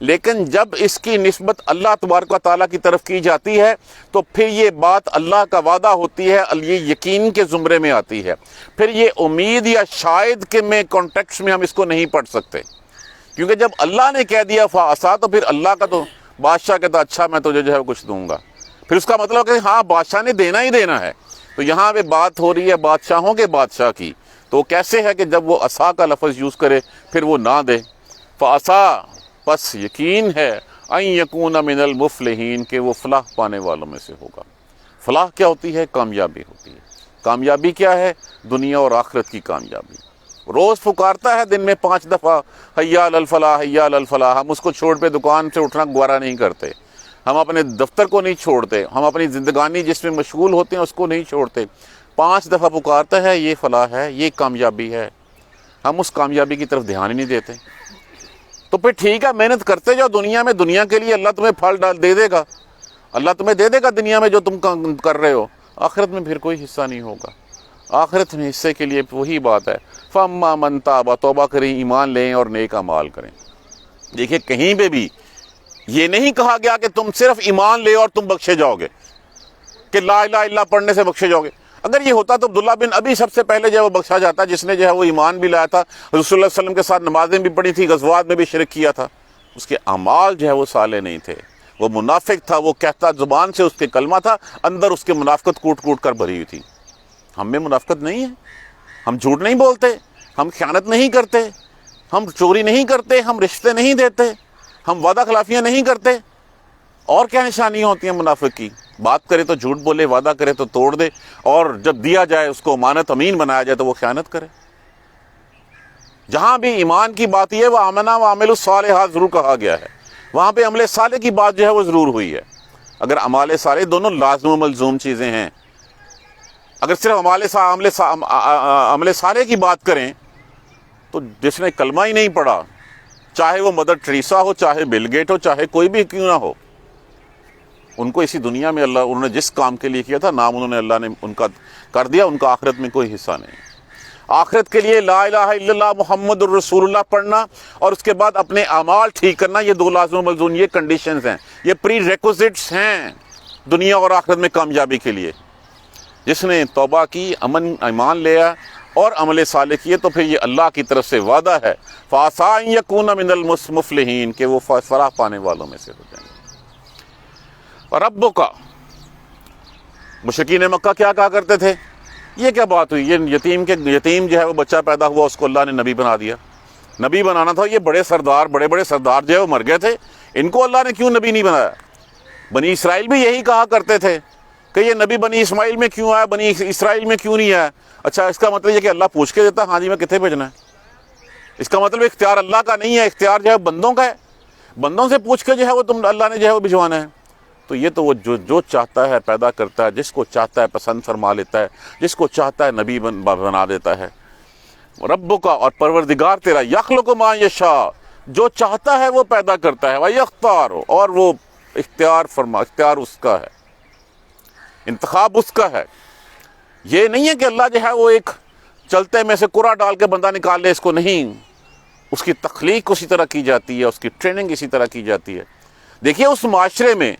لیکن جب اس کی نسبت اللہ تبارک و تعالیٰ کی طرف کی جاتی ہے تو پھر یہ بات اللہ کا وعدہ ہوتی ہے، یہ یقین کے زمرے میں آتی ہے، پھر یہ امید یا شاید کے میں کانٹیکسٹ میں ہم اس کو نہیں پڑھ سکتے، کیونکہ جب اللہ نے کہہ دیا فعصا تو پھر اللہ کا تو بادشاہ کہتا اچھا میں تجھے جو ہے کچھ دوں گا، پھر اس کا مطلب کہ ہاں بادشاہ نے دینا ہی دینا ہے۔ تو یہاں پہ بات ہو رہی ہے بادشاہوں کے بادشاہ کی، تو کیسے ہے کہ جب وہ عصا کا لفظ یوز کرے پھر وہ نہ دے؟ فعصا پس یقین ہے ان یکون من المفلحین کہ وہ فلاح پانے والوں میں سے ہوگا۔ فلاح کیا ہوتی ہے؟ کامیابی ہوتی ہے۔ کامیابی کیا ہے؟ دنیا اور آخرت کی کامیابی۔ روز پکارتا ہے دن میں 5 دفعہ حی علی الفلاح حی علی الفلاح، ہم اس کو چھوڑ پہ دکان سے اٹھنا گوارا نہیں کرتے، ہم اپنے دفتر کو نہیں چھوڑتے، ہم اپنی زندگانی جس میں مشغول ہوتے ہیں اس کو نہیں چھوڑتے۔ 5 دفعہ پکارتا ہے یہ فلاح ہے، یہ کامیابی ہے، ہم اس کامیابی کی طرف دھیان ہی نہیں دیتے۔ تو پھر ٹھیک ہے محنت کرتے جاؤ دنیا میں، دنیا کے لیے اللہ تمہیں پھل دے دے گا، اللہ تمہیں دے دے گا دنیا میں جو تم کر رہے ہو، آخرت میں پھر کوئی حصہ نہیں ہوگا۔ آخرت میں حصے کے لیے وہی بات ہے فَأَمَّا مَن تَابَ، توبہ کریں، ایمان لیں اور نیک اعمال کریں۔ دیکھیے کہیں پہ بھی یہ نہیں کہا گیا کہ تم صرف ایمان لے اور تم بخشے جاؤ گے، کہ لا الہ الا اللہ پڑھنے سے بخشے جاؤ گے۔ اگر یہ ہوتا تو عبداللہ بن ابی سب سے پہلے جو ہے وہ بخشا جاتا، جس نے جو ہے وہ ایمان بھی لایا تھا، رسول اللہ صلی اللہ علیہ وسلم کے ساتھ نمازیں بھی پڑھی تھی، غزوات میں بھی شرک کیا تھا، اس کے اعمال جو ہے وہ صالح نہیں تھے، وہ منافق تھا، وہ کہتا زبان سے اس کے کلمہ تھا، اندر اس کے منافقت کوٹ کوٹ کر بھری ہوئی تھی۔ ہم میں منافقت نہیں ہے، ہم جھوٹ نہیں بولتے، ہم خیانت نہیں کرتے، ہم چوری نہیں کرتے، ہم رشتے نہیں دیتے، ہم وعدہ خلافیاں نہیں کرتے۔ اور کیا نشانیاں ہوتی ہیں منافق کی؟ بات کرے تو جھوٹ بولے، وعدہ کرے تو توڑ دے، اور جب دیا جائے اس کو امانت امین بنایا جائے تو وہ خیانت کرے۔ جہاں بھی ایمان کی بات یہ ہے وہ آمنا وعملوا الصالحات ضرور کہا گیا ہے، وہاں پہ عمل صالح کی بات جو ہے وہ ضرور ہوئی ہے۔ اگر اعمال صالح دونوں لازم و ملزوم چیزیں ہیں، اگر صرف عمل صالح کی بات کریں تو جس نے کلمہ ہی نہیں پڑھا، چاہے وہ مدر ٹریسا ہو، چاہے بل گیٹ ہو، چاہے کوئی بھی کیوں نہ ہو، ان کو اسی دنیا میں انہوں نے جس کام کے لیے کیا تھا نام انہوں نے اللہ نے ان کا کر دیا، ان کا آخرت میں کوئی حصہ نہیں۔ آخرت کے لیے لا الہ الا اللہ محمد الرسول اللہ پڑھنا اور اس کے بعد اپنے اعمال ٹھیک کرنا، یہ 2 لازم و ملزوم، یہ کنڈیشنز ہیں، یہ پری ریکوزٹس ہیں دنیا اور آخرت میں کامیابی کے لیے۔ جس نے توبہ کی، ایمان لیا اور عمل صالح کیے تو پھر یہ اللہ کی طرف سے وعدہ ہے فَعَسَىٰ أَن يَكُونَ مِنَ الْمُفْلِحِينَ کہ وہ فلاح پانے والوں میں سے ہو جائیں گے۔ رَبُّكَ، مشرکین مکہ کیا کہا کرتے تھے؟ یہ کیا بات ہوئی؟ یہ یتیم جو ہے وہ بچہ پیدا ہوا، اس کو اللہ نے نبی بنا دیا۔ نبی بنانا تھا، یہ بڑے بڑے سردار جو ہے وہ مر گئے تھے، ان کو اللہ نے کیوں نبی نہیں بنایا؟ بنی اسرائیل بھی یہی کہا کرتے تھے کہ یہ نبی بنی اسماعیل میں کیوں آیا، بنی اسرائیل میں کیوں نہیں آیا؟ اچھا اس کا مطلب یہ کہ اللہ پوچھ کے دیتا ہاں جی میں کتنے بھیجنا ہے؟ اس کا مطلب اختیار اللہ کا نہیں ہے، اختیار جو ہے بندوں کا ہے، بندوں سے پوچھ کے جو ہے وہ اللہ نے جو ہے وہ بھجوانا ہے۔ تو یہ تو وہ جو چاہتا ہے پیدا کرتا ہے، جس کو چاہتا ہے پسند فرما لیتا ہے، جس کو چاہتا ہے نبی بنا دیتا ہے۔ ربک، اور پروردگار تیرا، یخلق ما یشاء، جو چاہتا ہے وہ پیدا کرتا ہے، ویختار، اور وہ اختیار اس کا ہے، انتخاب اس کا ہے۔ یہ نہیں ہے کہ اللہ جو ہے وہ ایک چلتے میں سے قرآن ڈال کے بندہ نکال لے، اس کو نہیں، اس کی تخلیق اسی طرح کی جاتی ہے، اس کی ٹریننگ اسی طرح کی جاتی ہے۔ دیکھیے اس معاشرے میں،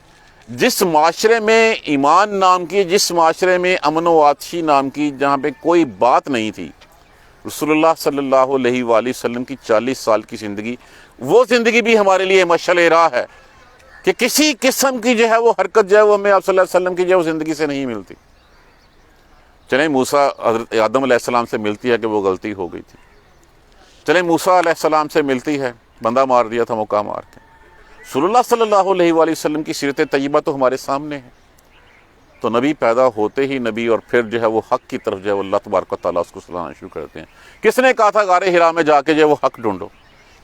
جس معاشرے میں ایمان نام کی، جس معاشرے میں امن و آتشی نام کی، جہاں پہ کوئی بات نہیں تھی، رسول اللہ صلی اللہ علیہ وآلہ وسلم کی 40 سال کی زندگی، وہ زندگی بھی ہمارے لیے مشعل راہ ہے کہ کسی قسم کی جو ہے وہ حرکت جو ہے وہ ہمیں آپ صلی اللہ علیہ وسلم کی جو ہے وہ زندگی سے نہیں ملتی۔ چلیں موسیٰ حضرت آدم علیہ السلام سے ملتی ہے کہ وہ غلطی ہو گئی تھی، چلیں موسیٰ علیہ السلام سے ملتی ہے، بندہ مار دیا تھا موقع مار کے۔ رسول اللہ صلی اللہ علیہ وآلہ وسلم کی سیرت طیبہ تو ہمارے سامنے ہے۔ تو نبی پیدا ہوتے ہی نبی، اور پھر جو ہے وہ حق کی طرف جو ہے وہ اللہ تبارک و تعالیٰ اس کو سلانا شروع کرتے ہیں۔ کس نے کہا تھا غار حرا میں جا کے جو ہے وہ حق ڈھونڈو؟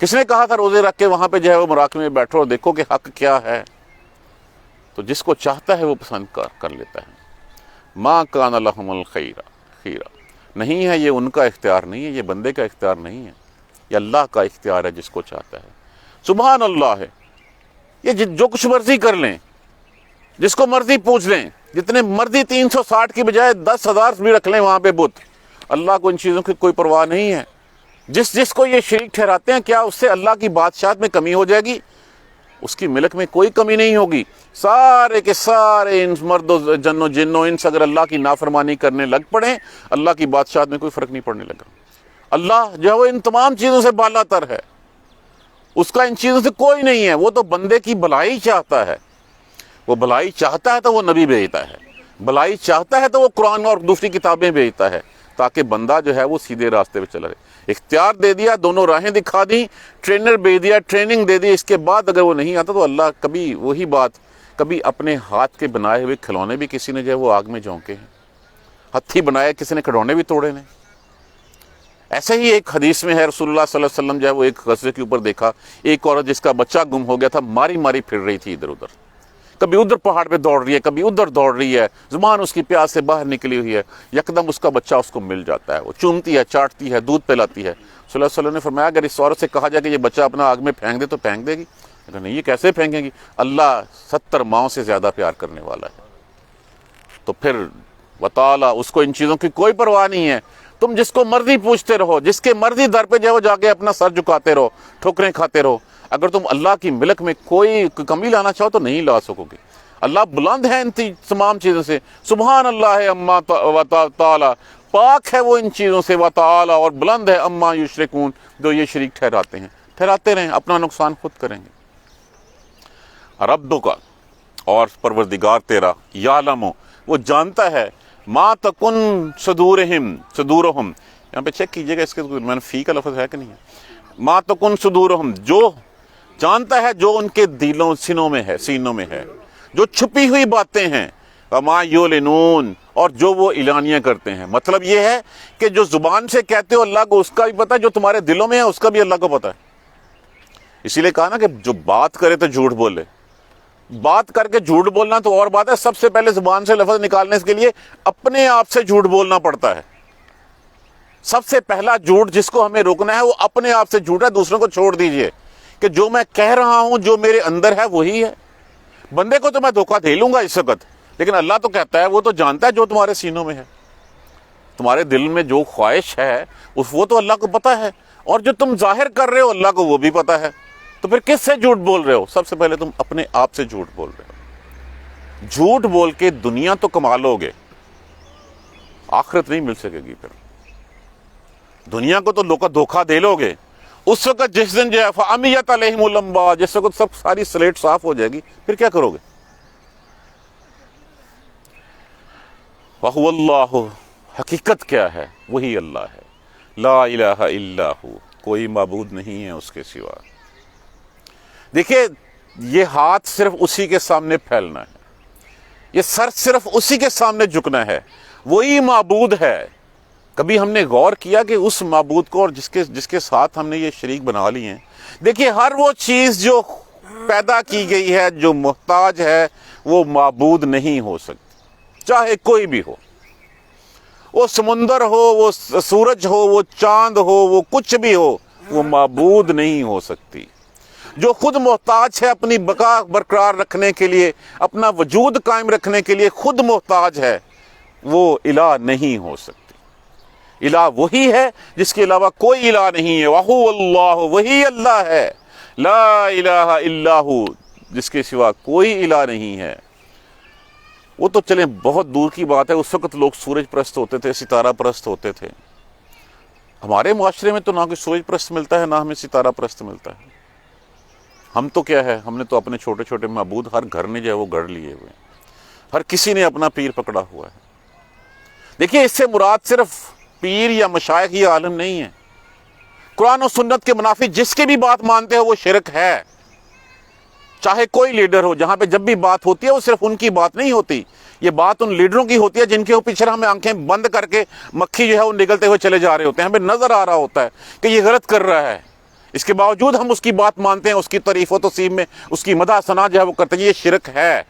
کس نے کہا تھا روزے رکھ کے وہاں پہ جو ہے وہ مراقبے میں بیٹھو اور دیکھو کہ حق کیا ہے؟ تو جس کو چاہتا ہے وہ پسند کر لیتا ہے۔ ما کان لہم الخیرہ، نہیں ہے یہ ان کا اختیار نہیں ہے، یہ بندے کا اختیار نہیں ہے، یہ اللہ کا اختیار ہے جس کو چاہتا ہے۔ سبحان اللہ ہے، یہ جو کچھ مرضی کر لیں، جس کو مرضی پوچھ لیں، جتنے مرضی 360 کی بجائے 10,000 بھی رکھ لیں وہاں پہ بت، اللہ کو ان چیزوں کی کوئی پرواہ نہیں ہے۔ جس کو یہ شریک ٹھہراتے ہیں، کیا اس سے اللہ کی بادشاہت میں کمی ہو جائے گی؟ اس کی ملک میں کوئی کمی نہیں ہوگی. سارے کے سارے ان مرد و جنوں انس اگر اللہ کی نافرمانی کرنے لگ پڑیں, اللہ کی بادشاہت میں کوئی فرق نہیں پڑنے لگا. اللہ جو ہے وہ ان تمام چیزوں سے بالا تر ہے, اس کا ان چیزوں سے کوئی نہیں ہے. وہ تو بندے کی بھلائی چاہتا ہے, وہ بھلائی چاہتا ہے تو وہ نبی بھیجتا ہے, بھلائی چاہتا ہے تو وہ قرآن اور دوسری کتابیں بھیجتا ہے, تاکہ بندہ جو ہے وہ سیدھے راستے پہ چلا رہے. اختیار دے دیا, دونوں راہیں دکھا دی, ٹرینر بھیج دیا, ٹریننگ دے دی. اس کے بعد اگر وہ نہیں آتا تو اللہ کبھی وہی بات, کبھی اپنے ہاتھ کے بنائے ہوئے کھلونے بھی کسی نے جو ہے وہ آگ میں جھونکے ہیں, ہتھی بنائے کسی نے کھلونے بھی توڑے نے. ایسے ہی ایک حدیث میں ہے, رسول اللہ صلی اللہ علیہ وسلم جو ہے وہ ایک غزوے کے اوپر دیکھا ایک عورت جس کا بچہ گم ہو گیا تھا, ماری ماری پھر رہی تھی ادھر ادھر, کبھی ادھر پہاڑ پہ دوڑ رہی ہے, کبھی ادھر دوڑ رہی ہے, زبان اس کی پیاس سے باہر نکلی ہوئی ہے. یکدم اس کا بچہ اس کو مل جاتا ہے, وہ چومتی ہے, چاٹتی ہے, دودھ پلاتی ہے. صلی اللہ علیہ وسلم نے فرمایا اگر اس عورت سے کہا جائے کہ یہ بچہ اپنا آگ میں پھینک دے تو پھینک دے گی؟ نہیں, یہ کیسے پھینکے گی؟ اللہ 70 ماؤں سے زیادہ پیار کرنے والا ہے. تو پھر وطالہ اس کو ان چیزوں کی کوئی پرواہ نہیں ہے. تم جس کو مرضی پوچھتے رہو, جس کے مرضی در پہ جا کے اپنا سر جھکاتے رہو, ٹھوکریں کھاتے رہو. اگر تم اللہ کی ملک میں کوئی کمی لانا چاہو تو نہیں لا سکو گے. اللہ بلند ہے ان تمام چیزوں سے, سبحان اللہ اما تعالی, پاک ہے وہ ان چیزوں سے, وتعالی اور بلند ہے, اما یشرکون جو یہ شریک ٹھہراتے ہیں. ٹھہراتے رہیں, اپنا نقصان خود کریں گے. ربک اور پروردگار تیرا, یعلم وہ جانتا ہے, ما تکن صدورہم, یہاں پہ چیک کیجئے گا اس کے میں نے فی کا لفظ ہے کہ نہیں ہے. ما تکن صدورہم, جو جانتا ہے جو ان کے دلوں سینوں میں ہے, جو چھپی ہوئی باتیں ہیں. وما یعلنون اور جو وہ اعلانیہ کرتے ہیں. مطلب یہ ہے کہ جو زبان سے کہتے ہو اللہ کو اس کا بھی پتہ ہے, جو تمہارے دلوں میں ہے اس کا بھی اللہ کو پتہ ہے. اسی لیے کہا نا کہ جو بات کرے تو جھوٹ بولے. بات کر کے جھوٹ بولنا تو اور بات ہے, سب سے پہلے زبان سے لفظ نکالنے کے لیے اپنے آپ سے جھوٹ بولنا پڑتا ہے. سب سے پہلا جھوٹ جس کو ہمیں روکنا ہے وہ اپنے آپ سے جھوٹ ہے. دوسروں کو چھوڑ دیجئے کہ جو میں کہہ رہا ہوں جو میرے اندر ہے وہی ہے. بندے کو تو میں دھوکہ دے لوں گا اس وقت, لیکن اللہ تو کہتا ہے, وہ تو جانتا ہے جو تمہارے سینوں میں ہے, تمہارے دل میں جو خواہش ہے وہ تو اللہ کو پتہ ہے, اور جو تم ظاہر کر رہے ہو اللہ کو وہ بھی پتہ ہے. تو پھر کس سے جھوٹ بول رہے ہو؟ سب سے پہلے تم اپنے آپ سے جھوٹ بول رہے ہو. جھوٹ بول کے دنیا تو کما لو گے, آخرت نہیں مل سکے گی. پھر دنیا کو تو دھوکہ دے لو گے, اس وقت جس دن جو ہے فَعَمِيَتْ عَلَيْهِمُ الْأَنْبَاءُ, جس وقت سب ساری سلیٹ صاف ہو جائے گی, پھر کیا کرو گے؟ وَهُوَ اللَّهُ, حقیقت کیا ہے؟ وہی اللہ ہے. لا الہ الا ہو, کوئی معبود نہیں ہے اس کے سوا. دیکھیے, یہ ہاتھ صرف اسی کے سامنے پھیلنا ہے, یہ سر صرف اسی کے سامنے جھکنا ہے, وہی معبود ہے. کبھی ہم نے غور کیا کہ اس معبود کو اور جس کے ساتھ ہم نے یہ شریک بنا لی ہیں. دیکھیے, ہر وہ چیز جو پیدا کی گئی ہے جو محتاج ہے وہ معبود نہیں ہو سکتی, چاہے کوئی بھی ہو. وہ سمندر ہو, وہ سورج ہو, وہ چاند ہو, وہ کچھ بھی ہو, وہ معبود نہیں ہو سکتی. جو خود محتاج ہے اپنی بقا برقرار رکھنے کے لیے, اپنا وجود قائم رکھنے کے لیے خود محتاج ہے, وہ الہ نہیں ہو سکتی. الہ وہی ہے جس کے علاوہ کوئی الہ نہیں ہے. وَهُوَ اللَّهُ, وہی اللہ ہے. لا الہ الا ہو, جس کے سوا کوئی الہ نہیں ہے. وہ تو چلیں بہت دور کی بات ہے, اس وقت لوگ سورج پرست ہوتے تھے, ستارہ پرست ہوتے تھے. ہمارے معاشرے میں تو نہ کوئی سورج پرست ملتا ہے, نہ ہمیں ستارہ پرست ملتا ہے. ہم تو کیا ہے, ہم نے تو اپنے چھوٹے چھوٹے معبود ہر گھر نے جو ہے وہ گڑھ لیے ہوئے ہیں. ہر کسی نے اپنا پیر پکڑا ہوا ہے. دیکھیے, اس سے مراد صرف پیر یا مشائخ یا عالم نہیں ہے. قرآن و سنت کے منافی جس کی بھی بات مانتے ہو وہ شرک ہے, چاہے کوئی لیڈر ہو. جہاں پہ جب بھی بات ہوتی ہے وہ صرف ان کی بات نہیں ہوتی, یہ بات ان لیڈروں کی ہوتی ہے جن کے پیچھے ہمیں آنکھیں بند کر کے مکھی جو ہے وہ نگلتے ہوئے چلے جا رہے ہوتے ہیں. ہمیں نظر آ رہا ہوتا ہے کہ یہ غلط کر رہا ہے, اس کے باوجود ہم اس کی بات مانتے ہیں, اس کی تعریف و توصیف میں اس کی مدح ثنا جو ہے وہ کرتے ہیں. یہ شرک ہے.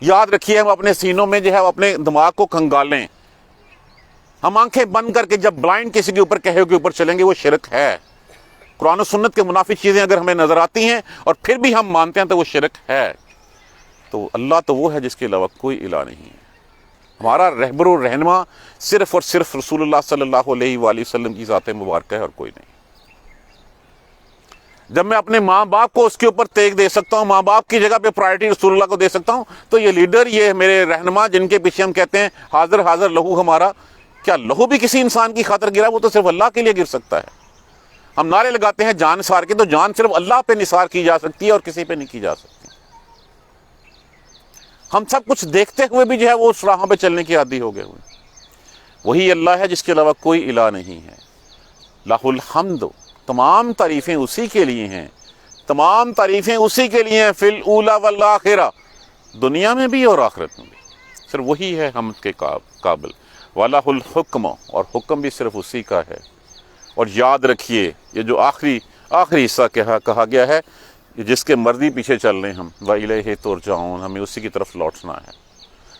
یاد رکھیے, ہم اپنے سینوں میں جو ہے اپنے دماغ کو کھنگالیں. ہم آنکھیں بند کر کے جب بلائنڈ کسی کے اوپر کہے کے اوپر چلیں گے وہ شرک ہے. قرآن و سنت کے منافی چیزیں اگر ہمیں نظر آتی ہیں اور پھر بھی ہم مانتے ہیں تو وہ شرک ہے. تو اللہ تو وہ ہے جس کے علاوہ کوئی الہ نہیں ہے. ہمارا رہبر و رہنما صرف اور صرف رسول اللہ صلی اللہ علیہ وآلہ وسلم کی ذات مبارکہ ہے اور کوئی نہیں. جب میں اپنے ماں باپ کو اس کے اوپر تیگ دے سکتا ہوں، ماں باپ کی جگہ پہ پرائرٹی رسول اللہ کو دے سکتا ہوں، تو یہ لیڈر، یہ میرے رہنما جن کے پیچھے ہم کہتے ہیں حاضر حاضر لہو ہمارا، کیا لہو بھی کسی انسان کی خاطر گرا؟ وہ تو صرف اللہ کے لیے گر سکتا ہے۔ ہم نعرے لگاتے ہیں جان نثار کے، تو جان صرف اللہ پہ نثار کی جا سکتی ہے اور کسی پہ نہیں کی جا سکتی۔ ہم سب کچھ دیکھتے ہوئے بھی جو ہے وہ اس راہ پہ چلنے کی عادی ہو گئے ہوئے۔ وہی اللہ ہے جس کے علاوہ کوئی الہ نہیں ہے۔ لہ الحمد، تمام تعریفیں اسی کے لیے ہیں، تمام تعریفیں اسی کے لیے ہیں، فی الاولی والآخرہ، دنیا میں بھی اور آخرت میں بھی صرف وہی ہے حمد کے قابل۔ وَلَهُ الْحُكْمُ، اور حکم بھی صرف اسی کا ہے۔ اور یاد رکھیے یہ جو آخری حصہ کہا گیا ہے، جس کے مرضی پیچھے چل رہے ہیں ہم، وَإِلَيْهِ تُرْجَعُونَ، ہمیں اسی کی طرف لوٹنا ہے۔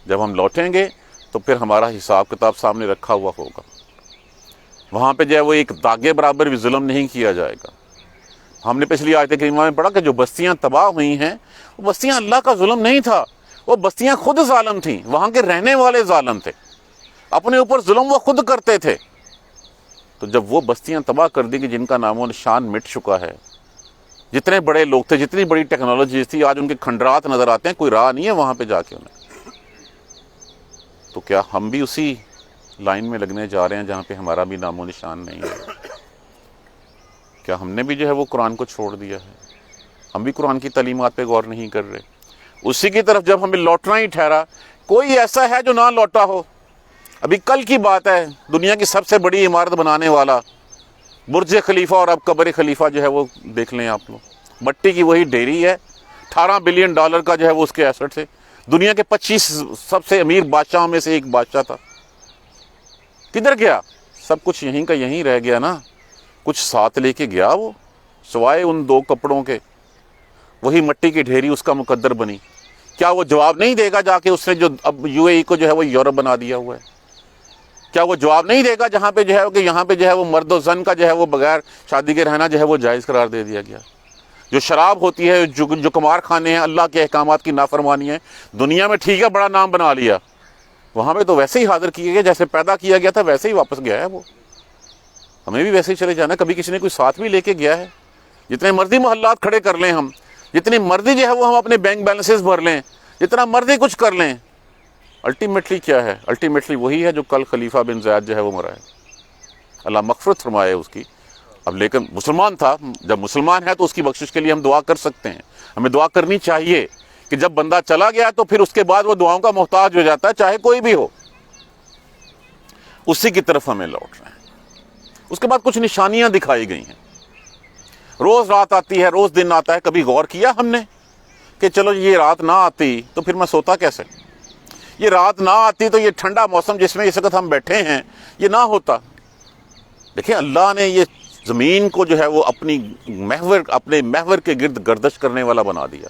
جب ہم لوٹیں گے تو پھر ہمارا حساب کتاب سامنے رکھا ہوا ہوگا، وہاں پہ جو ہے وہ ایک داغے برابر بھی ظلم نہیں کیا جائے گا۔ ہم نے پچھلی آیت کریمہ میں پڑھا کہ جو بستیاں تباہ ہوئی ہیں، وہ بستیاں اللہ کا ظلم نہیں تھا، وہ بستیاں خود ظالم تھیں، وہاں کے رہنے والے ظالم تھے، اپنے اوپر ظلم وہ خود کرتے تھے۔ تو جب وہ بستیاں تباہ کر دی کہ جن کا نام و نشان مٹ چکا ہے، جتنے بڑے لوگ تھے، جتنی بڑی ٹیکنالوجی تھی، آج ان کے کھنڈرات نظر آتے ہیں، کوئی راہ نہیں ہے وہاں پہ جا کے انہیں۔ تو کیا ہم بھی اسی لائن میں لگنے جا رہے ہیں جہاں پہ ہمارا بھی نام و نشان نہیں ہے؟ کیا ہم نے بھی جو ہے وہ قرآن کو چھوڑ دیا ہے؟ ہم بھی قرآن کی تعلیمات پہ غور نہیں کر رہے؟ اسی کی طرف جب ہمیں لوٹنا ہی ٹھہرا، کوئی ایسا ہے جو نہ لوٹا ہو؟ ابھی کل کی بات ہے، دنیا کی سب سے بڑی عمارت بنانے والا برج خلیفہ اور اب قبر خلیفہ جو ہے وہ دیکھ لیں آپ لوگ، مٹی کی وہی ڈھیری ہے، $18 بلین کا جو ہے وہ اس کے ایسٹ سے، دنیا کے 25 سب سے امیر بادشاہوں میں سے ایک بادشاہ تھا۔ کدھر گیا؟ سب کچھ یہیں کا یہیں رہ گیا نا، کچھ ساتھ لے کے گیا وہ سوائے ان 2 کپڑوں کے؟ وہی مٹی کی ڈھیری اس کا مقدر بنی۔ کیا وہ جواب نہیں دے گا جا کے اس نے جو اب UAE کو جو ہے وہ یورپ بنا دیا ہوا ہے؟ کیا وہ جواب نہیں دے گا جہاں پہ جو ہے کہ یہاں پہ جو ہے وہ مرد و زن کا جو ہے وہ بغیر شادی کے رہنا جو ہے وہ جائز قرار دے دیا گیا؟ جو شراب ہوتی ہے، جو قمار خانے ہیں، اللہ کے احکامات کی نافرمانی ہے، دنیا میں ٹھیک ہے بڑا نام بنا لیا، وہاں پہ تو ویسے ہی حاضر کیا گیا، جیسے پیدا کیا گیا تھا ویسے ہی واپس گیا ہے وہ۔ ہمیں بھی ویسے ہی چلے جانا، کبھی کسی نے کوئی ساتھ بھی لے کے گیا ہے؟ جتنے مرضی محلات کھڑے کر لیں ہم، جتنی مرضی جو ہے وہ ہم اپنے بینک بیلنسز بھر لیں، جتنا مرضی کچھ کر لیں، الٹیمیٹلی کیا ہے؟ الٹیمیٹلی وہی ہے جو کل خلیفہ بن زیاد جو ہے وہ مرا ہے، اللہ مغفرت فرمائے اس کی۔ اب لیکن مسلمان تھا، جب مسلمان ہے تو اس کی بخشش کے لیے ہم دعا کر سکتے ہیں، ہمیں دعا کرنی چاہیے کہ جب بندہ چلا گیا تو پھر اس کے بعد وہ دعاؤں کا محتاج ہو جاتا ہے، چاہے کوئی بھی ہو، اسی کی طرف ہمیں لوٹ رہے ہیں۔ اس کے بعد کچھ نشانیاں دکھائی گئی ہیں، روز رات آتی ہے، روز دن آتا ہے۔ کبھی غور کیا ہم نے کہ چلو یہ رات نہ آتی تو پھر میں سوتا کیسے؟ یہ رات نہ آتی تو یہ ٹھنڈا موسم جس میں اس وقت ہم بیٹھے ہیں یہ نہ ہوتا۔ دیکھیں اللہ نے یہ زمین کو جو ہے وہ اپنے محور کے گرد گردش کرنے والا بنا دیا،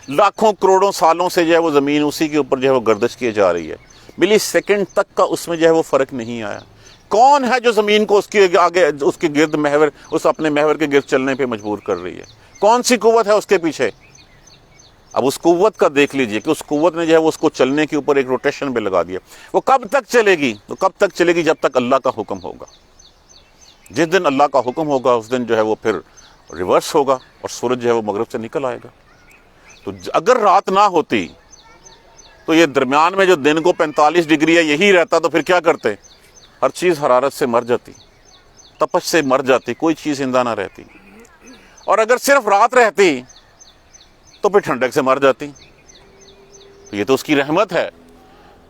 لاکھوں کروڑوں سالوں سے جو ہے وہ زمین اسی کے اوپر جو ہے وہ گردش کیے جا رہی ہے، ملی سیکنڈ تک کا اس میں جو ہے وہ فرق نہیں آیا۔ کون ہے جو زمین کو اس کے آگے اس کے گرد محور، اس اپنے محور کے گرد چلنے پہ مجبور کر رہی ہے؟ کون سی قوت ہے اس کے پیچھے؟ اب اس قوت کا دیکھ لیجئے کہ اس قوت نے جو ہے وہ اس کو چلنے کے اوپر ایک روٹیشن پہ لگا دیا۔ وہ کب تک چلے گی؟ وہ کب تک چلے گی؟ جب تک اللہ کا حکم ہوگا۔ جس دن اللہ کا حکم ہوگا اس دن جو ہے وہ پھر ریورس ہوگا اور سورج جو ہے وہ مغرب سے نکل آئے گا۔ تو اگر رات نہ ہوتی تو یہ درمیان میں جو دن کو 45 ڈگری ہے یہی رہتا تو پھر کیا کرتے؟ ہر چیز حرارت سے مر جاتی، تپش سے مر جاتی، کوئی چیز زندہ نہ رہتی۔ اور اگر صرف رات رہتی تو پھر ٹھنڈک سے مر جاتی۔ تو یہ تو اس کی رحمت ہے۔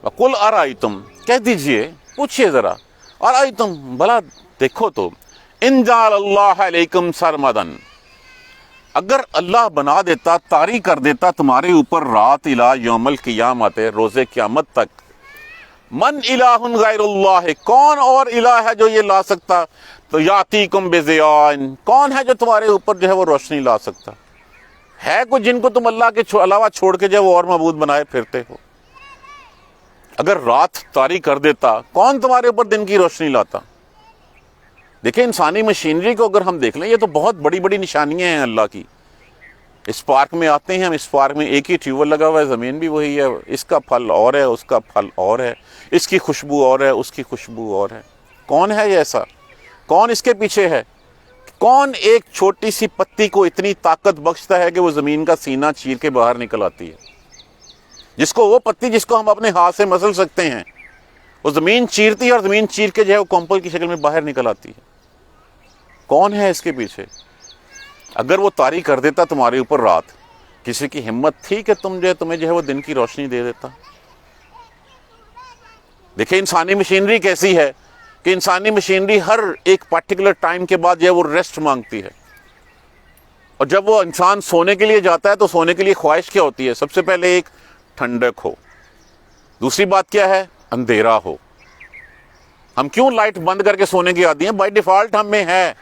وَقُلْ أَرَأَيْتُمْ، کہہ دیجئے، پوچھئے ذرا، أَرَأَيْتُمْ، بھلا دیکھو تو، إِن جَعَلَ اللَّهُ عَلَيْكُمْ سَرْمَدًا، اگر اللہ بنا دیتا، طاری کر دیتا تمہارے اوپر رات الى یوم القیامت، روز قیامت تک، من الہ غیر اللہ، کون اور الہ ہے جو یہ لا سکتا؟ تو یاتیکم بضیاء، کون ہے جو تمہارے اوپر جو ہے وہ روشنی لا سکتا؟ ہے کوئی جن کو تم اللہ کے علاوہ چھوڑ کے جو ہے وہ اور معبود بنائے پھرتے ہو؟ اگر رات طاری کر دیتا کون تمہارے اوپر دن کی روشنی لاتا؟ دیکھیں انسانی مشینری کو اگر ہم دیکھ لیں، یہ تو بہت بڑی بڑی نشانیاں ہیں اللہ کی۔ اس پارک میں آتے ہیں ہم، اس پارک میں ایک ہی ٹیوب ویل لگا ہوا ہے، زمین بھی وہی ہے، اس کا پھل اور ہے، اس کا پھل اور ہے، اس کی خوشبو اور ہے، اس کی خوشبو اور ہے۔ کون ہے یہ ایسا؟ کون اس کے پیچھے ہے؟ کون ایک چھوٹی سی پتی کو اتنی طاقت بخشتا ہے کہ وہ زمین کا سینہ چیر کے باہر نکل آتی ہے؟ جس کو وہ پتی جس کو ہم اپنے ہاتھ سے مسل سکتے ہیں، وہ زمین چیرتی ہے اور زمین چیر کے جو ہے وہ کمپل کی شکل میں باہر نکل آتی ہے۔ کون ہے اس کے پیچھے؟ اگر وہ طاری کر دیتا تمہارے اوپر رات، کسی کی ہمت تھی کہ تمہیں جو ہے وہ دن کی روشنی دے دیتا؟ دیکھیں انسانی مشینری کیسی ہے کہ انسانی مشینری ہر ایک پرٹیکولر ٹائم کے بعد جو ہے وہ ریسٹ مانگتی ہے، اور جب وہ انسان سونے کے لیے جاتا ہے تو سونے کے لیے خواہش کیا ہوتی ہے؟ سب سے پہلے ایک ٹھنڈک ہو، دوسری بات کیا ہے؟ اندھیرا ہو۔ ہم کیوں لائٹ بند کر کے سونے کی عادی ہیں؟ بائی ڈیفالٹ ہم میں ہے۔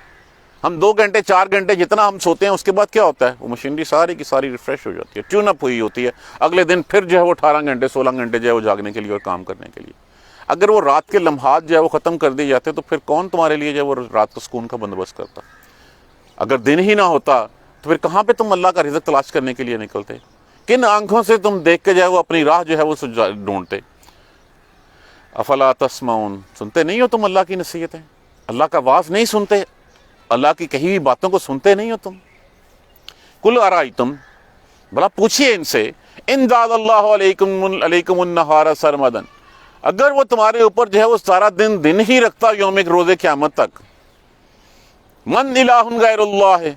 ہم 2 گھنٹے 4 گھنٹے جتنا ہم سوتے ہیں اس کے بعد کیا ہوتا ہے؟ وہ مشینری ساری کی ساری ریفریش ہو جاتی ہے، ٹیون اپ ہوئی ہوتی ہے، اگلے دن پھر جو ہے وہ 18 گھنٹے 16 گھنٹے جو ہے وہ جاگنے کے لیے اور کام کرنے کے لیے۔ اگر وہ رات کے لمحات جو ہے وہ ختم کر دیے جاتے تو پھر کون تمہارے لیے جو ہے وہ رات کو سکون کا بندوبست کرتا؟ اگر دن ہی نہ ہوتا تو پھر کہاں پہ تم اللہ کا رزق تلاش کرنے کے لیے نکلتے؟ کن آنکھوں سے تم دیکھ کے جو ہے وہ اپنی راہ جو ہے وہ ڈھونڈتے؟ افلا تسمعون، سنتے نہیں ہو تم اللہ کی نصیحتیں؟ اللہ کا واعظ نہیں سنتے؟ اللہ کی کہی ہوئی باتوں کو سنتے نہیں ہو تم؟ قل ارائیتم، بلا پوچھئے ان سے، ان جعل اللہ علیکم النہار سرمدا، اگر وہ تمہارے اوپر جو ہے وہ سارا دن ہی رکھتا یوم روز قیامت تک، من الہ غیر اللہ،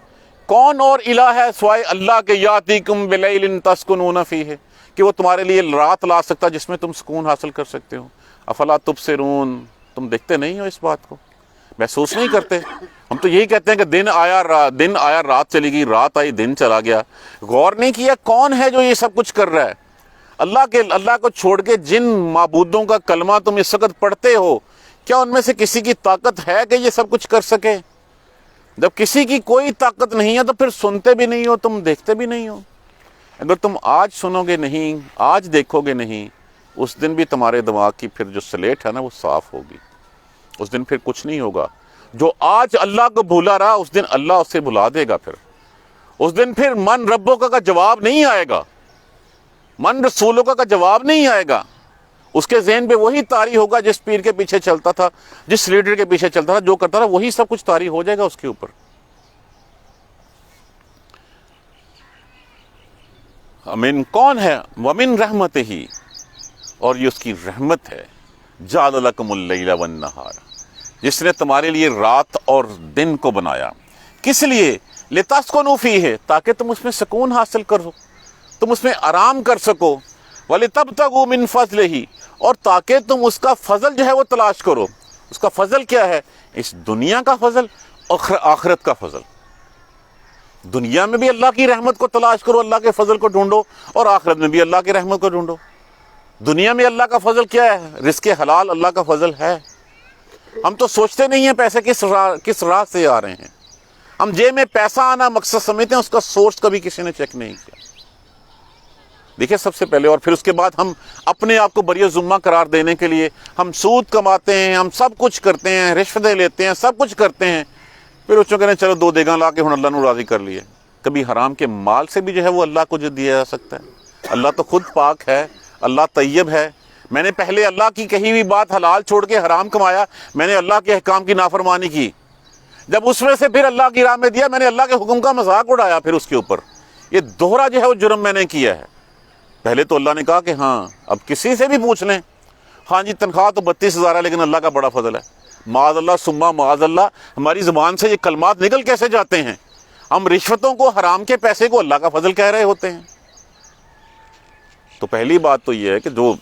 کون اور الہ ہے سوائے اللہ کے، یاتیکم بلیل تسکنون فیہ، کہ وہ تمہارے لیے رات لا سکتا جس میں تم سکون حاصل کر سکتے ہو؟ افلا تبصرون، تم دیکھتے نہیں ہو اس بات کو، محسوس نہیں کرتے؟ ہم تو یہی کہتے ہیں کہ دن آیا رات چلی گئی، رات آئی دن چلا گیا۔ غور نہیں کیا کون ہے جو یہ سب کچھ کر رہا ہے؟ اللہ کو چھوڑ کے جن معبودوں کا کلمہ تم اس وقت پڑھتے ہو، کیا ان میں سے کسی کی طاقت ہے کہ یہ سب کچھ کر سکے؟ جب کسی کی کوئی طاقت نہیں ہے تو پھر سنتے بھی نہیں ہو، تم دیکھتے بھی نہیں ہو۔ اگر تم آج سنو گے نہیں، آج دیکھو گے نہیں، اس دن بھی تمہارے دماغ کی پھر جو سلیٹ ہے نا وہ صاف ہوگی، اس دن پھر کچھ نہیں ہوگا۔ جو آج اللہ کو بھولا رہا اس دن اللہ اسے بھلا دے گا، پھر اس دن پھر من ربوں کا جواب نہیں آئے گا، من رسولوں کا جواب نہیں آئے گا۔ اس کے ذہن پہ وہی طاری ہوگا جس پیر کے پیچھے چلتا تھا، جس لیڈر کے پیچھے چلتا تھا، جو کرتا تھا وہی سب کچھ طاری ہو جائے گا اس کے اوپر۔ امین کون ہے؟ ومن رحمتہ، اور یہ اس کی رحمت ہے، جعل لکم اللیل والنہار، جس نے تمہارے لیے رات اور دن کو بنایا، کس لیے؟ لتسکنوا فیہ، تاکہ تم اس میں سکون حاصل کرو، تم اس میں آرام کر سکو، وَلِتَبْتَغُوا مِن فَضْلِهِ، اور تاکہ تم اس کا فضل جو ہے وہ تلاش کرو۔ اس کا فضل کیا ہے؟ اس دنیا کا فضل اور آخرت کا فضل۔ دنیا میں بھی اللہ کی رحمت کو تلاش کرو، اللہ کے فضل کو ڈھونڈو، اور آخرت میں بھی اللہ کی رحمت کو ڈھونڈو۔ دنیا میں اللہ کا فضل کیا ہے؟ رزق حلال اللہ کا فضل ہے۔ ہم تو سوچتے نہیں ہیں پیسے کس راہ سے آ رہے ہیں، ہم جیب میں پیسہ آنا مقصد سمجھتے ہیں، اس کا سورس کبھی کسی نے چیک نہیں کیا۔ دیکھیں سب سے پہلے، اور پھر اس کے بعد ہم اپنے آپ کو بری ذمہ قرار دینے کے لیے ہم سود کماتے ہیں، ہم سب کچھ کرتے ہیں، رشوتیں لیتے ہیں، سب کچھ کرتے ہیں، پھر اس میں کہتے ہیں چلو 2 دیگاں لا کے ہن اللہ نو راضی کر لیے۔ کبھی حرام کے مال سے بھی جو ہے وہ اللہ کو جو دیا جا سکتا ہے؟ اللہ تو خود پاک ہے، اللہ طیب ہے۔ میں نے پہلے اللہ کی کہی ہوئی بات حلال چھوڑ کے حرام کمایا، میں نے اللہ کے احکام کی نافرمانی کی، جب اس میں سے پھر اللہ کی راہ میں دیا، میں نے اللہ کے حکم کا مذاق اڑایا، پھر اس کے اوپر یہ دوہرا جو ہے وہ جرم میں نے کیا ہے۔ پہلے تو اللہ نے کہا کہ ہاں اب کسی سے بھی پوچھ لیں، ہاں جی تنخواہ تو 32,000 ہے لیکن اللہ کا بڑا فضل ہے، معاذ اللہ ثم معاذ اللہ، ہماری زبان سے یہ کلمات نکل کیسے جاتے ہیں؟ ہم رشوتوں کو، حرام کے پیسے کو اللہ کا فضل کہہ رہے ہوتے ہیں۔ تو پہلی بات تو یہ ہے کہ جو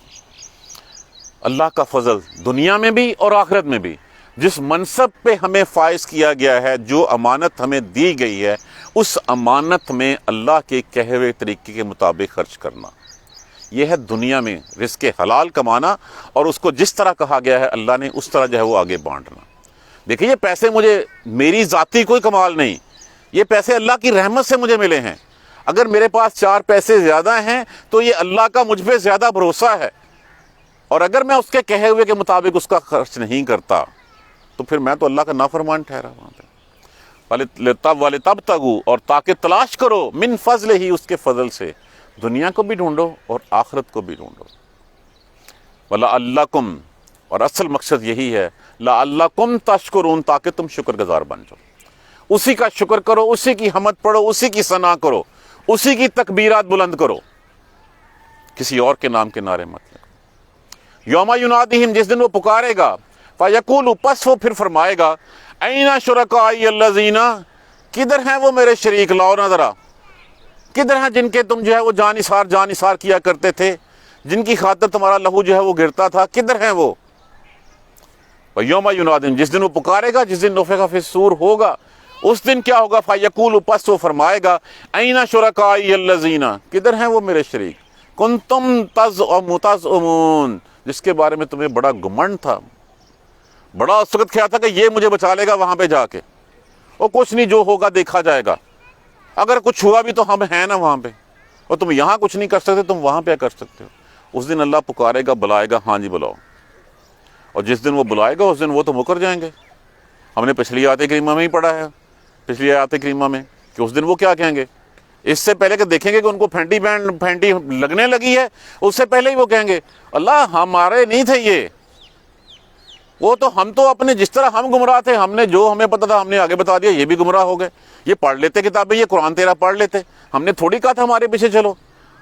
اللہ کا فضل دنیا میں بھی اور آخرت میں بھی، جس منصب پہ ہمیں فائز کیا گیا ہے، جو امانت ہمیں دی گئی ہے، اس امانت میں اللہ کے کہے ہوئے طریقے کے مطابق خرچ کرنا، یہ ہے دنیا میں رزق حلال کمانا، اور اس کو جس طرح کہا گیا ہے اللہ نے اس طرح جو ہے وہ آگے بانٹنا۔ دیکھیں یہ پیسے مجھے میری ذاتی کوئی کمال نہیں، یہ پیسے اللہ کی رحمت سے مجھے ملے ہیں۔ اگر میرے پاس 4 پیسے زیادہ ہیں تو یہ اللہ کا مجھ پہ زیادہ بھروسہ ہے، اور اگر میں اس کے کہے ہوئے کے مطابق اس کا خرچ نہیں کرتا تو پھر میں تو اللہ کا نافرمان ٹھہرا وہاں پہ۔ وَلِتَبْتَغُوا، اور تاکہ تلاش کرو، من فضل ہی، اس کے فضل سے، دنیا کو بھی ڈھونڈو اور آخرت کو بھی ڈھونڈو۔ وَلَعَلَّكُمْ، اور اصل مقصد یہی ہے، لَعَلَّكُمْ تَشْكُرُونَ، تاکہ تم شکر گزار بن جاؤ۔ اسی کا شکر کرو، اسی کی حمد پڑھو، اسی کی ثنا کرو، اسی کی تکبیرات بلند کرو، کسی اور کے نام کے نعرے مت لگو۔ یوم ینادیہم، جس دن وہ پکارے گا، فیقول، پس وہ پھر فرمائے گا، این شرکائی الذین، کدھر ہیں وہ میرے شریک، لاؤ نہ ذرا، کدھر ہیں جن کے تم جو ہے وہ جان نثار کیا کرتے تھے، جن کی خاطر تمہارا لہو جو ہے وہ گرتا تھا، کدھر ہیں وہ؟ یوم ینادیہم، جس دن وہ پکارے گا، جس دن نفخ فی الصور ہوگا، اس دن کیا ہوگا؟ فیقول، پس وہ فرمائے گا، این شرکائی الذین، کدھر ہیں وہ میرے شریک، کنتم تزعمون، جس کے بارے میں تمہیں بڑا گمنڈ تھا، بڑا اس وقت خیال تھا کہ یہ مجھے بچا لے گا وہاں پہ جا کے، اور کچھ نہیں، جو ہوگا دیکھا جائے گا، اگر کچھ ہوا بھی تو ہم ہیں نا وہاں پہ، اور تم یہاں کچھ نہیں کر سکتے، تم وہاں پہ کر سکتے ہو۔ اس دن اللہ پکارے گا، بلائے گا، ہاں جی بلاؤ، اور جس دن وہ بلائے گا اس دن وہ تو مکر جائیں گے۔ ہم نے پچھلی آیت کریمہ میں ہی پڑھا ہے، پچھلی آیت کریمہ میں، کہ اس دن وہ کیا کہیں گے، اس سے پہلے کہ دیکھیں گے کہ ان کو پھینٹی لگنے لگی ہے، اس سے پہلے ہی وہ کہیں گے، اللہ ہمارے نہیں تھے یہ، وہ تو ہم تو اپنے جس طرح ہم گمراہ تھے، ہم نے جو ہمیں پتا تھا ہم نے آگے بتا دیا، یہ بھی گمراہ ہو گئے، یہ پڑھ لیتے کتابیں، یہ قرآن تیرا پڑھ لیتے، ہم نے تھوڑی کہا تھا ہمارے پیچھے چلو،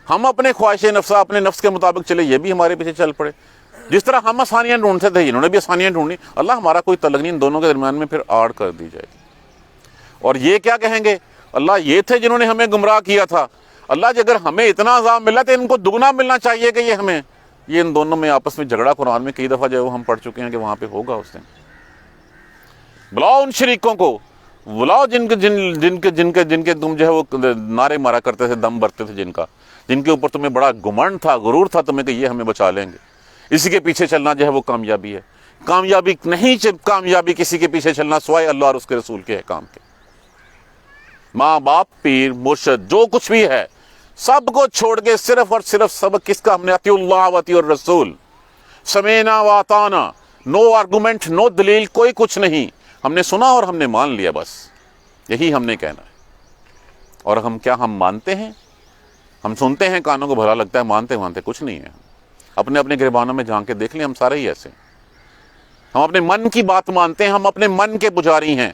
ہم اپنے خواہش نفسہ اپنے نفس کے مطابق چلے، یہ بھی ہمارے پیچھے چل پڑے، جس طرح ہم آسانیاں ڈھونڈتے تھے انہوں نے بھی آسانیاں ڈھونڈی، اللہ ہمارا کوئی تعلق نہیں، ان دونوں کے درمیان میں پھر آڑ کر دی جائے گی۔ اور یہ کیا کہیں گے، اللہ یہ تھے جنہوں نے ہمیں گمراہ کیا تھا، اللہ جی اگر ہمیں اتنا عذاب ملا تو ان کو دگنا ملنا چاہیے کہ یہ ہمیں، یہ ان دونوں میں آپس میں جھگڑا قرآن میں کئی دفعہ جو ہے وہ ہم پڑھ چکے ہیں کہ وہاں پہ ہوگا اس دن۔ بلاؤ ان شریکوں کو، بلاؤ جن کے تم جو ہے وہ نعرے مارا کرتے تھے، دم بھرتے تھے، جن کے اوپر تمہیں بڑا گمنڈ تھا، غرور تھا تمہیں کہ یہ ہمیں بچا لیں گے، اسی کے پیچھے چلنا جو ہے وہ کامیابی ہے۔ کامیابی نہیں، کامیابی کسی کے پیچھے چلنا سوائے اللہ اور اس کے رسول کے احکام کے۔ ماں باپ، پیر، مرشد، جو کچھ بھی ہے سب کو چھوڑ کے صرف اور صرف سبق کس کا، ہم نے اطیعوا اللہ و اطیعوا الرسول، سمعنا و اطعنا، نو آرگومنٹ، نو دلیل، کوئی کچھ نہیں، ہم نے سنا اور ہم نے مان لیا، بس یہی ہم نے کہنا ہے۔ اور ہم مانتے ہیں، ہم سنتے ہیں، کانوں کو بھلا لگتا ہے، مانتے کچھ نہیں ہے۔ اپنے گریبانوں میں جھانک کے دیکھ لیں، ہم سارے ہی ایسے ہیں، ہم اپنے من کی بات مانتے ہیں، ہم اپنے من کے پجاری ہیں،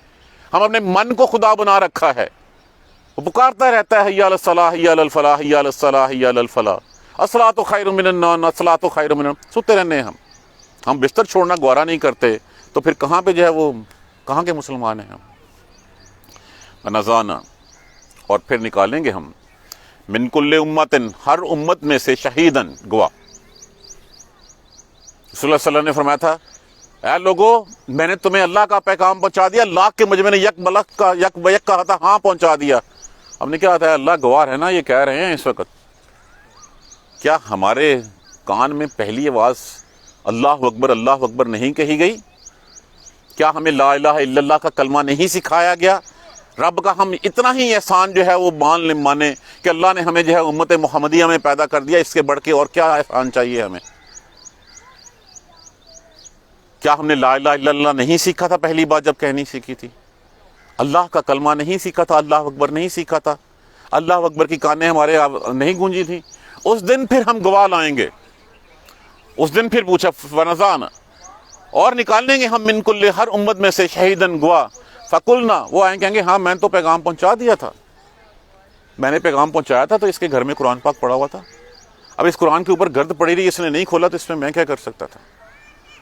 ہم اپنے من کو خدا بنا رکھا ہے، وہ پکارتا رہتا ہے، حی علی الصلاح، حی علی الفلاح، حی علی الصلاح، حی علی الفلاح، الصلاۃ خیر من النوم، الصلاۃ خیر من النوم، سوتے رہنے ہیں ہم بستر چھوڑنا گوارا نہیں کرتے، تو پھر کہاں پہ جو ہے وہ کہاں کے مسلمان ہیں ہم؟ ونزعنا، اور پھر نکالیں گے ہم، من کل امت، ہر امت میں سے، شہیدن، گواہ۔ رسول اللہ صلی اللہ علیہ وسلم نے فرمایا تھا، اے لوگو میں نے تمہیں اللہ کا پیغام پہنچا دیا، لاکھ کے مجمع نے یک بیک کہا تھا، ہاں پہنچا دیا۔ ہم نے کیا تھا، اللہ گواہ ہے نا، یہ کہہ رہے ہیں اس وقت، کیا ہمارے کان میں پہلی آواز اللہ اکبر نہیں کہی گئی؟ کیا ہمیں لا الہ الا اللہ کا کلمہ نہیں سکھایا گیا؟ رب کا ہم اتنا ہی احسان جو ہے وہ مانے کہ اللہ نے ہمیں جو ہے امت محمدیہ میں پیدا کر دیا، اس کے بڑھ کے اور کیا احسان چاہیے ہمیں؟ کیا ہم نے لا الہ الا اللہ نہیں سیکھا تھا پہلی بار جب کہنی سیکھی تھی؟ اللہ کا کلمہ نہیں سیکھا تھا، اللہ اکبر نہیں سیکھا تھا، اللہ اکبر کی کانیں ہمارے نہیں گونجی تھی؟ اس دن پھر ہم گواہ لائیں گے، اس دن پھر پوچھا، ونزعنا، اور نکالیں گے ہم، من کل، ہر امت میں سے، شہیدن، گواہ، فقلنا، وہ آئیں کہیں گے ہاں میں تو پیغام پہنچا دیا تھا، میں نے پیغام پہنچایا تھا، تو اس کے گھر میں قرآن پاک پڑا ہوا تھا، اب اس قرآن کے اوپر گرد پڑی رہی، اس نے نہیں کھولا، تو اس میں کیا کر سکتا تھا؟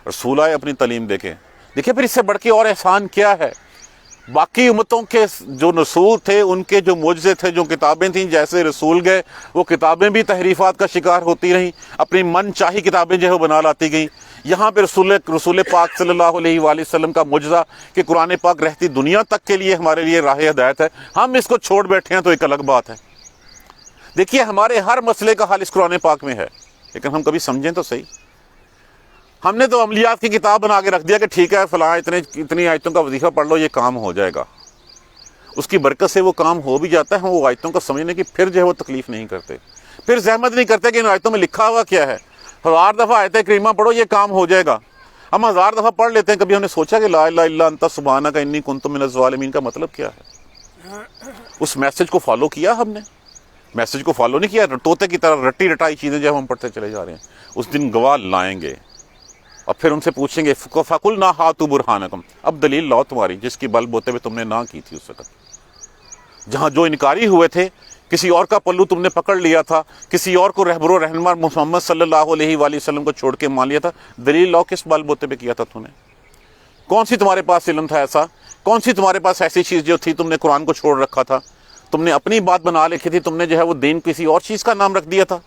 رسول آئے، اپنی تعلیم دیکھیں پھر اس سے بڑھ کے اور احسان کیا ہے؟ باقی امتوں کے جو رسول تھے، ان کے جو معجزے تھے، جو کتابیں تھیں، جیسے رسول گئے وہ کتابیں بھی تحریفات کا شکار ہوتی رہیں، اپنی من چاہی کتابیں جو ہے وہ بنا لاتی گئیں۔ یہاں پہ رسول پاک صلی اللہ علیہ وآلہ وسلم کا معجزہ کہ قرآن پاک رہتی دنیا تک کے لیے ہمارے لیے راہ ہدایت ہے، ہم اس کو چھوڑ بیٹھے ہیں تو ایک الگ بات ہے۔ دیکھیے ہمارے ہر مسئلے کا حل اس قرآن پاک میں ہے، لیکن ہم کبھی سمجھیں تو صحیح۔ ہم نے تو عملیات کی کتاب بنا کے رکھ دیا کہ ٹھیک ہے فلاں اتنی آیتوں کا وظیفہ پڑھ لو، یہ کام ہو جائے گا، اس کی برکت سے وہ کام ہو بھی جاتا ہے، ہم وہ آیتوں کو سمجھنے کی پھر جو ہے وہ تکلیف نہیں کرتے، پھر زحمت نہیں کرتے کہ ان آیتوں میں لکھا ہوا کیا ہے، 1000 دفعہ آیت کریمہ پڑھو یہ کام ہو جائے گا، ہم 1000 دفعہ پڑھ لیتے ہیں، کبھی ہم نے سوچا کہ لا الہ الا انت سبحانک انی کنت من الظالمین کا مطلب کیا ہے؟ اس میسج کو فالو کیا ہم نے؟ میسج کو فالو نہیں کیا، طوطے کی طرح رٹی رٹائی چیزیں جو ہم پڑھتے چلے جا رہے ہیں۔ اس دن گواہ لائیں گے، اور پھر ان سے پوچھیں گے فَقُلْنَا هَاتُوا بُرْهَانَكُمْ، اب دلیل لاؤ تمہاری جس کی بل بوتے ہوئے تم نے نہ کی تھی اس وقت، جہاں جو انکاری ہوئے تھے، کسی اور کا پلو تم نے پکڑ لیا تھا، کسی اور کو رہبر و رہنما محمد صلی اللہ علیہ وآلہ وسلم کو چھوڑ کے مان لیا تھا، دلیل لاؤ کس بل بوتے پہ کیا تھا تم نے؟ کون سی تمہارے پاس علم تھا ایسا؟ کون سی تمہارے پاس ایسی چیز جو تھی تم نے قرآن کو چھوڑ رکھا تھا؟ تم نے اپنی بات بنا لکھی تھی، تم نے جو ہے وہ دین کسی اور چیز کا نام رکھ دیا تھا۔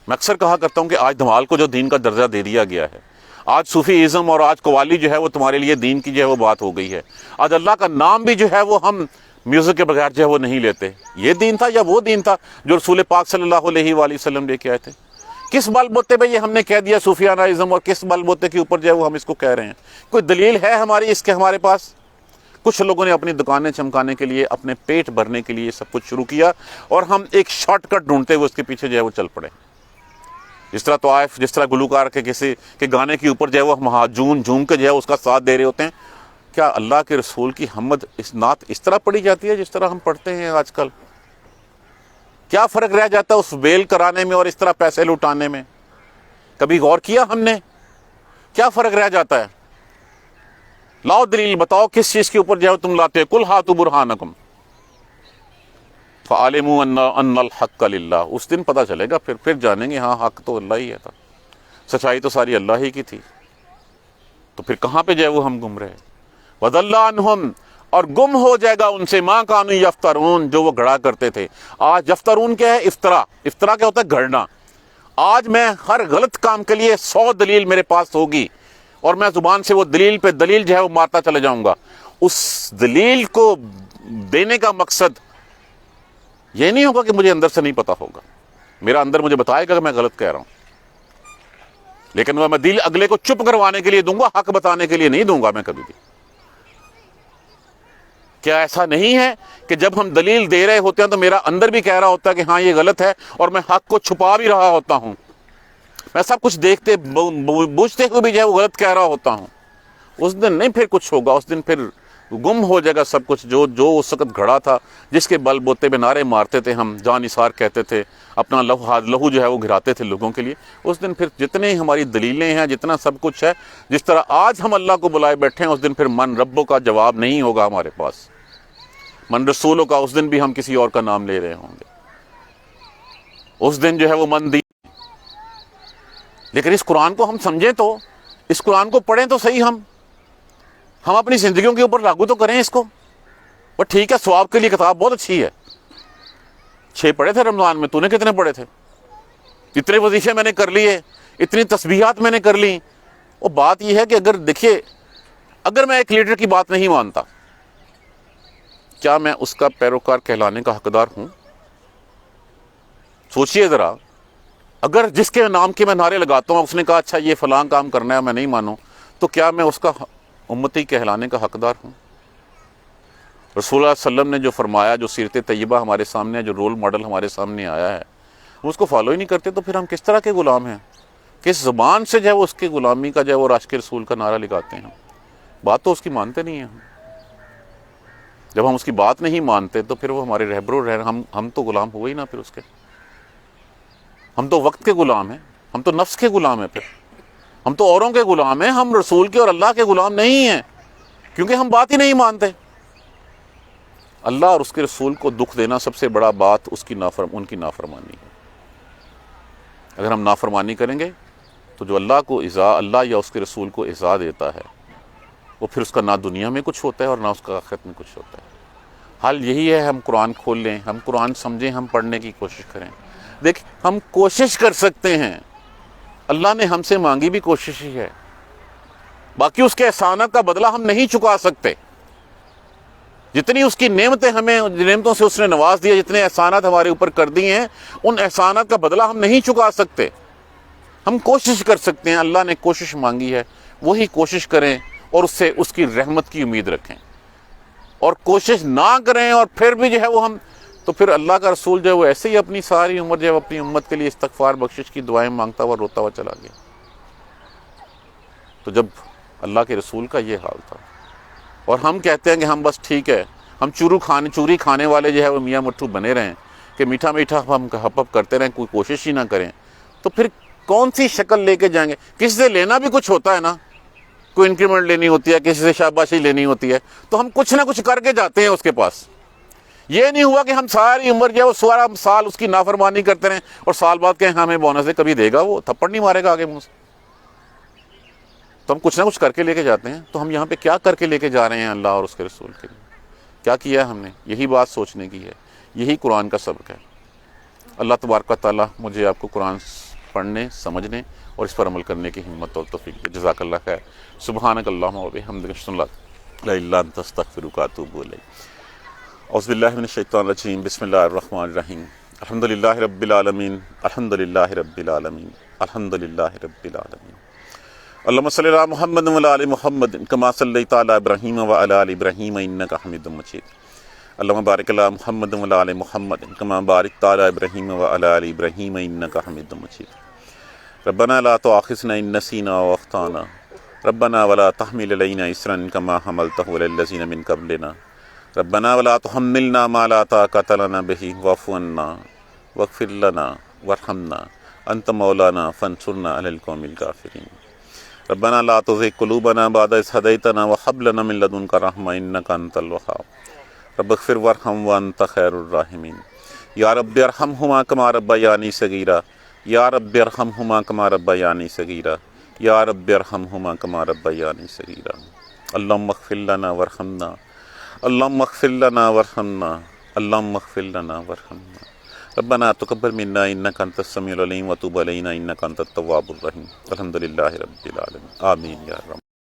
میں اکثر کہا کرتا ہوں کہ آج دھمال کو جو دین کا درجہ دے دیا گیا ہے، آج صوفی ازم اور آج قوالی جو ہے وہ تمہارے لیے دین کی جو ہے وہ بات ہو گئی ہے، آج اللہ کا نام بھی جو ہے وہ ہم میوزک کے بغیر جو ہے وہ نہیں لیتے۔ یہ دین تھا یا وہ دین تھا جو رسول پاک صلی اللہ علیہ وآلہ وسلم لے کے آئے تھے؟ کس بل بوتے پہ یہ ہم نے کہہ دیا صوفیانہ ازم، اور کس بل بوتے کے اوپر جو ہے وہ ہم اس کو کہہ رہے ہیں؟ کوئی دلیل ہے ہماری اس کے ہمارے پاس؟ کچھ لوگوں نے اپنی دکانیں چمکانے کے لیے، اپنے پیٹ بھرنے کے لیے سب کچھ شروع کیا، اور ہم ایک شارٹ کٹ ڈھونڈتے ہوئے اس کے پیچھے جو ہے وہ چل پڑے۔ جس طرح طوائف، جس طرح گلوکار کے کسی کے گانے کے اوپر جو ہے وہ ہم جھوم کے جو ہے اس کا ساتھ دے رہے ہوتے ہیں۔ کیا اللہ کے رسول کی حمد اس نعت اس طرح پڑھی جاتی ہے جس طرح ہم پڑھتے ہیں آج کل؟ کیا فرق رہ جاتا ہے اس بیل کرانے میں اور اس طرح پیسے لوٹانے میں؟ کبھی غور کیا ہم نے؟ کیا فرق رہ جاتا ہے؟ لاؤ دلیل، بتاؤ کس چیز کے اوپر جو ہے تم لاتے ہیں؟ قُلْ هَاتُوا بُرْهَانَكُمْ فَعَلِمُوا أَنَّ الْحَقَّ لِلَّهِ۔ اس دن پتہ چلے گا، پھر جانیں گے ہاں حق تو اللہ ہی ہے تھا، سچائی تو ساری اللہ ہی کی تھی۔ تو پھر کہاں پہ جو ہے وہ ہم گم رہے؟ وَضَلَّ عَنْهُمْ، اور گم ہو جائے گا ان سے، مَا كَانُوا يَفْتَرُونَ، جو وہ گھڑا کرتے تھے۔ آج یفترون کیا ہے؟ افطرا۔ افطرا کیا ہوتا ہے؟ گھڑنا۔ آج میں ہر غلط کام کے لیے 100 دلیل میرے پاس ہوگی، اور میں زبان سے وہ دلیل پہ دلیل جو ہے وہ مارتا چلا جاؤں گا۔ اس دلیل کو دینے کا مقصد یہ نہیں ہوگا کہ مجھے اندر سے نہیں پتا ہوگا، میرا اندر مجھے بتائے گا کہ میں غلط کہہ رہا ہوں، لیکن میں دل اگلے کو چپ کروانے کے لیے دوں گا، حق بتانے کے لیے نہیں دوں گا میں کبھی بھی۔ کیا ایسا نہیں ہے کہ جب ہم دلیل دے رہے ہوتے ہیں تو میرا اندر بھی کہہ رہا ہوتا ہے کہ ہاں یہ غلط ہے، اور میں حق کو چھپا بھی رہا ہوتا ہوں، میں سب کچھ دیکھتے بوجھتے ہوئے بھی جو ہے وہ غلط کہہ رہا ہوتا ہوں؟ اس دن نہیں پھر کچھ ہوگا، اس دن پھر گم ہو جائے گا سب کچھ جو اس وقت گھڑا تھا، جس کے بل بوتے پہ نعرے مارتے تھے ہم، جان نثار کہتے تھے، اپنا لہو جو ہے وہ گھراتے تھے لوگوں کے لیے۔ اس دن پھر جتنے ہماری دلیلیں ہیں، جتنا سب کچھ ہے، جس طرح آج ہم اللہ کو بلائے بیٹھے ہیں، اس دن پھر من ربوں کا جواب نہیں ہوگا ہمارے پاس، من رسولوں کا اس دن بھی ہم کسی اور کا نام لے رہے ہوں گے۔ اس دن جو ہے وہ من دی، لیکن اس قرآن کو ہم سمجھیں تو، اس قرآن کو پڑھیں تو صحیح، ہم اپنی زندگیوں کے اوپر لاگو تو کریں اس کو۔ وہ ٹھیک ہے، ثواب کے لیے کتاب بہت اچھی ہے، 6 پڑھے تھے رمضان میں، تو نے کتنے پڑھے تھے؟ اتنے وظیفے میں نے کر لیے، اتنی تسبیحات میں نے کر لی۔ وہ بات یہ ہے کہ اگر دیکھیے، اگر میں ایک لیڈر کی بات نہیں مانتا، کیا میں اس کا پیروکار کہلانے کا حقدار ہوں؟ سوچئے ذرا، اگر جس کے نام کے میں نعرے لگاتا ہوں، اس نے کہا اچھا یہ فلاں کام کرنا ہے، میں نہیں مانوں، تو کیا میں اس کا امتی کہلانے کا حقدار ہوں؟ رسول اللہ صلی اللہ علیہ وسلم نے جو فرمایا، جو سیرت طیبہ ہمارے سامنے ہے، جو رول ماڈل ہمارے سامنے آیا ہے، ہم اس کو فالو ہی نہیں کرتے، تو پھر ہم کس طرح کے غلام ہیں؟ کس زبان سے جو ہے وہ اس کی غلامی کا جو ہے وہ عاشق رسول کا نعرہ لگاتے ہیں؟ بات تو اس کی مانتے نہیں ہیں۔ جب ہم اس کی بات نہیں مانتے تو پھر وہ ہمارے رہبر و رہنما، ہم تو غلام ہوئے ہی نہ، پھر اس کے ہم تو وقت کے غلام ہیں، ہم تو نفس کے غلام ہیں، پھر ہم تو اوروں کے غلام ہیں، ہم رسول کے اور اللہ کے غلام نہیں ہیں، کیونکہ ہم بات ہی نہیں مانتے۔ اللہ اور اس کے رسول کو دکھ دینا سب سے بڑا بات ان کی نافرمانی ہے۔ اگر ہم نافرمانی کریں گے تو جو اللہ یا اس کے رسول کو ایذا دیتا ہے، وہ پھر اس کا نہ دنیا میں کچھ ہوتا ہے اور نہ اس کا آخرت میں کچھ ہوتا ہے۔ حل یہی ہے، ہم قرآن کھول لیں، ہم قرآن سمجھیں، ہم پڑھنے کی کوشش کریں۔ دیکھ، ہم کوشش کر سکتے ہیں، اللہ نے ہم سے مانگی بھی کوشش ہی ہے، باقی اس کے احسانات کا بدلہ ہم نہیں چکا سکتے۔ جتنی اس کی نعمتوں سے اس نے نواز دیا، جتنے احسانات ہمارے اوپر کر دیے ہیں، ان احسانات کا بدلہ ہم نہیں چکا سکتے۔ ہم کوشش کر سکتے ہیں، اللہ نے کوشش مانگی ہے، وہی کوشش کریں اور اس کی رحمت کی امید رکھیں، اور کوشش نہ کریں اور پھر بھی جو ہے وہ تو پھر اللہ کا رسول جو ہے وہ ایسے ہی اپنی ساری عمر جو ہے اپنی امت کے لیے استغفار بخشش کی دعائیں مانگتا ہوا روتا ہوا چلا گیا۔ تو جب اللہ کے رسول کا یہ حال تھا، اور ہم کہتے ہیں کہ ہم بس ٹھیک ہے، ہم چوری کھانے والے جو ہے وہ میاں مٹھو بنے رہیں، کہ میٹھا میٹھا ہم ہپ کرتے رہیں، کوئی کوشش ہی نہ کریں، تو پھر کون سی شکل لے کے جائیں گے؟ کسی سے لینا بھی کچھ ہوتا ہے نا، کوئی انکریمنٹ لینی ہوتی ہے، کسی سے شاباشی لینی ہوتی ہے، تو ہم کچھ نہ کچھ کر کے جاتے ہیں اس کے پاس۔ یہ نہیں ہوا کہ ہم ساری عمر جو ہے وہ 16 سال اس کی نافرمانی کرتے رہیں اور سال بعد کہیں ہمیں بونس دے، کبھی دے گا وہ؟ تھپڑ نہیں مارے گا آگے منہ سے؟ تو ہم کچھ نہ کچھ کر کے لے کے جاتے ہیں۔ تو ہم یہاں پہ کیا کر کے لے کے جا رہے ہیں اللہ اور اس کے رسول کے لیے؟ کیا کیا ہے ہم نے؟ یہی بات سوچنے کی ہے، یہی قرآن کا سبق ہے۔ اللہ تبارک و تعالیٰ مجھے آپ کو قرآن پڑھنے، سمجھنے اور اس پر عمل کرنے کی ہمت اور توفیق دے۔ جزاک اللہ خیر۔ سبحانک اللہم و بحمدک، اشہد ان لا الہ الا انت، استغفرک و اتوب الیک۔ اعوذ باللہ من الشیطان الرجیم، بسم اللہ الرحمن الرحیم۔ الحمدللہ رب العالمین، الحمدللہ رب العالمین، الحمدللہ رب العالمین۔ اللہم صلی علی محمد و علی آل محمد کما صلیت علی ابراہیم و علی آل ابراہیم انک حمید مجید۔ اللہم بارک علی محمد و علی آل محمد کما بارکت علی ابراہیم و علی آل ابراہیم انک حمید مجید۔ ربنا لا تؤاخذنا ان نسینا واخطانا ربنا ولا تحمل علینا اصرا کما حملته علی الذین من قبلنا ربنا ولا تحملنا ما لا طاقۃ لنا به واعف عنا واغفر لنا وارحمنا انت مولانا فانصرنا علی القوم الکافرین۔ ربنا لا تزغ قلوبنا بعد إذ هديتنا وهب لنا من لدنك رحمة إنك أنت الوهاب رب اغفر وارحم وأنت خير الراحمين۔ یا رب ارحمهما كما ربياني صغيرا، یا رب ارحمهما كما ربياني صغيرا، یا رب ارحمهما كما ربياني صغيرا۔ اللهم اغفر لنا وارحمنا، اللهم اغفر لنا وارحمنا، اللهم اغفر لنا وارحمنا۔ ربنا تقبل منا انك انت السميع العليم وتب علينا انك انت التواب الرحيم۔ الحمد لله رب العالمين، آمين یا رب۔